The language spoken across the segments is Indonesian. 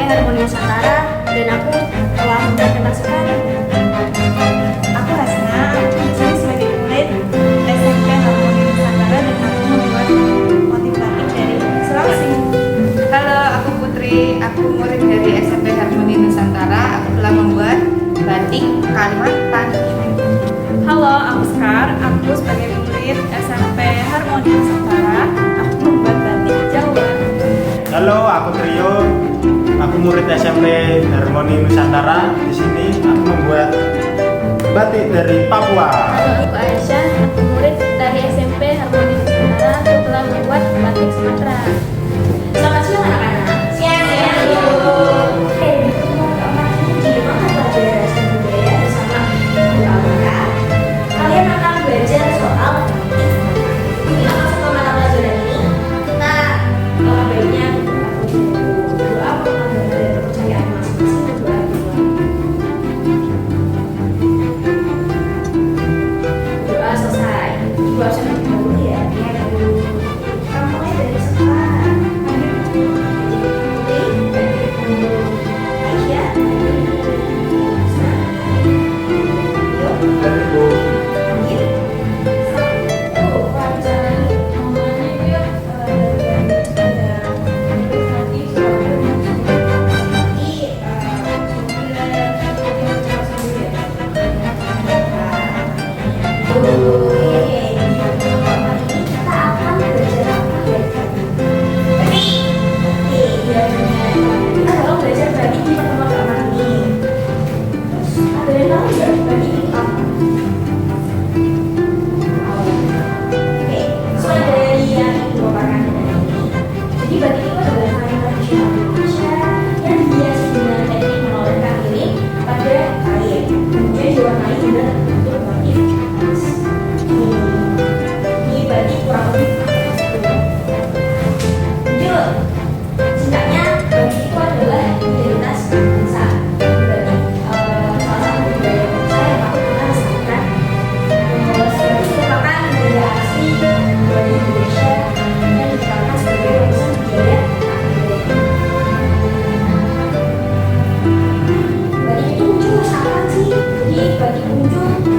Harmoni Nusantara dan aku telah mempresentasikan. Aku Hasna, aku di sini sebagai murid SMP Harmoni Nusantara dan aku membuat motif batik dari Sulawesi. Halo, aku Putri, aku murid dari SMP Harmoni Nusantara. Aku telah membuat batik Kalimantan. Halo, aku Sekar, aku sebagai murid SMP Harmoni Nusantara, aku membuat batik Jawa. Halo, aku Trio. Aku murid SMP Harmoni Nusantara. Di sini aku membuat batik dari Papua. Halo, aku Aisyah, aku murid dari SMP Harmoni Nusantara. Aku telah membuat batik Sumatera. Selamat siang anak-anak. Siang. Di mana pelajaran bahasa budaya bersama Ibu Almira? Kalian akan belajar soal ini apa soal mata pelajaran ini? Kita baiknya aku doa mengambil dari kepercayaan masing-masing berdoa doa selesai. Ibu harus dulu ya. Ya Bu. Kampungnya dari sekolah. Aisyah. Dari Bu. Jadi batik itu adalah kain tradisional Indonesia yang dihias dengan teknik mengoleskan lilin pada kain, kemudian diwarnai dengan bentuk motif emas. Ini batik kurang lebih seperti itu. Lanjut, singkatnya batik itu adalah identitas bangsa. Batik salah satu budaya bangsa yang patut kita lestarikan. Batik merupakan budaya asli dari Indonesia yang ditetapkan sebagai warisan budaya tak benda. Batik itu muncul kapan sih? Jadi batik muncul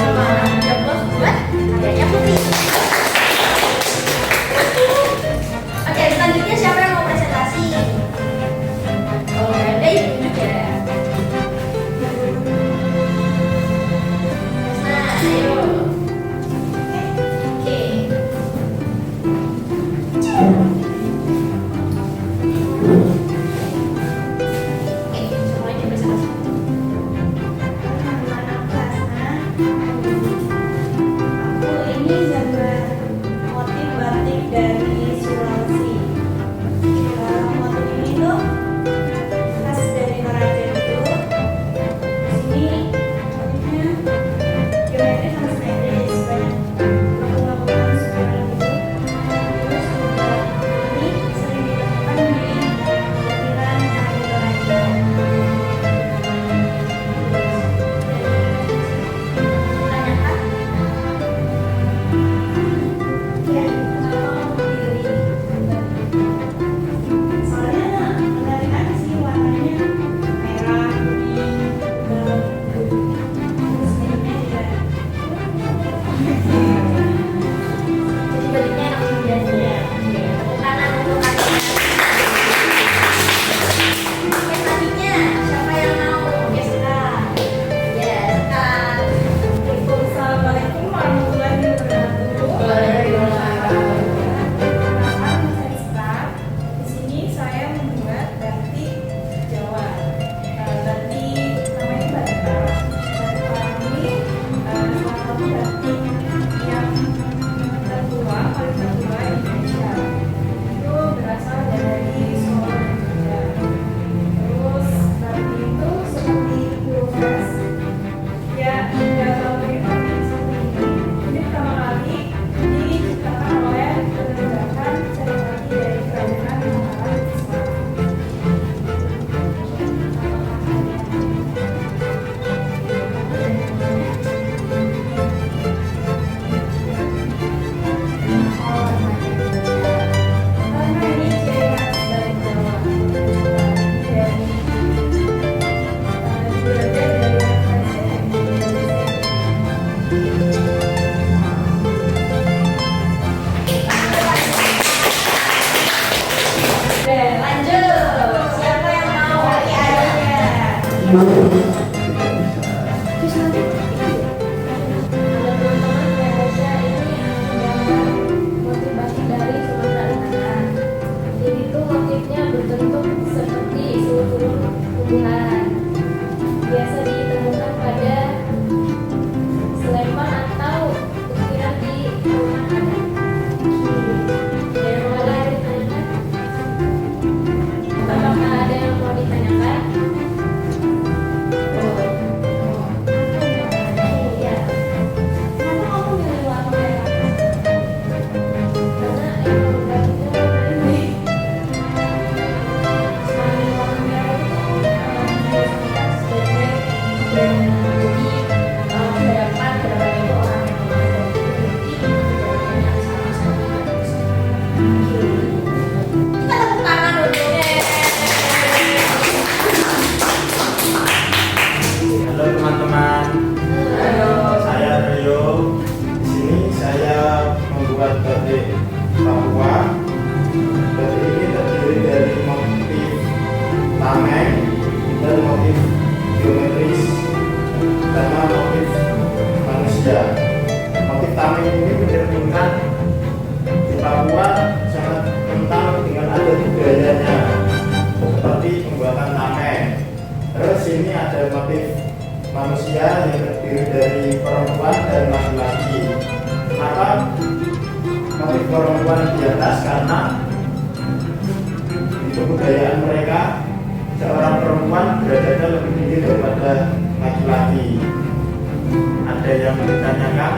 Selamat jemput buat karyanya Putri. Oke, selanjutnya siapa yang mau presentasi? Oh, ada ibu juga. Nah, ayo. Oke. Oke, semuanya presentasi. Anak-anak kelasnya, aku ini gambar motif batik dari Sulawesi. Motif ini tuh khas dari Toraja itu. Di sini motifnya geometris sama simetris, banyak lakukan spiral gitu. Terus juga ini sering ditemukan di butiran air Toraja. Tanyakan. Ya, kalau pilih Soalnya menarik aja sih, warnanya merah, kuning, hitam, terus ini juga jadi baliknya enak menjadinya. Oke, tepuk tangan untuk kalian. Oke, selanjutnya siapa yang mau? Oke, sekarang. Ya, sekarang. Assalamualaikum warahmatullahi wabarakatuh. Perkenalkan, saya Ista. Di sini saya membuat batik Jawa. Batik namanya batik Arab. Batik Arab ini salah satu batik yang tertua, paling tertua di Indonesia. Itu berasal dari Solo dan Jogja. Terus batik itu seperti huruf S. Ya, dalam bentuk seperti ini. Ini pertama kali diciptakan oleh penerjemahan Senopati dari Kerajaan Mataram Islam. Karena ini ciri khas dari Jawa. Dari referensi Oke, lanjut. Siapa yang mau? Oke, aja. Ada teman-teman Indonesia ini gambar motif batik dari Sumatera Utara. Jadi itu motifnya berbentuk seperti sulur-sulur tumbuhan. Biasa ditemukan pada selepan atau ukiran di rumah adat. Ada yang mau lagi ditanyakan? Apakah ada yang mau ditanyakan? Iya. Kenapa kamu milih warna merah? Karena emang batiknya warna ini. Selain warna merah itu dideskripsikan sebagai Jadi harapan kedepan itu orang yang memandang itu banyak sama-sama. Kita tepuk tangan dulu deh. Halo teman-teman, saya Rio. Di sini saya membuat batik Papua. Batik ini terdiri dari motif tameng dan motif geometris sama motif manusia. Motif tameng ini mencerminkan di Papua sangat kental dengan adat budayanya, seperti pembuatan tameng. Terus ini ada motif manusia yang terdiri dari perempuan dan laki-laki. Kenapa motif perempuan di atas? Karena di kebudayaan mereka seorang perempuan derajatnya lebih tinggi daripada laki-laki. Ada yang ditanyakan?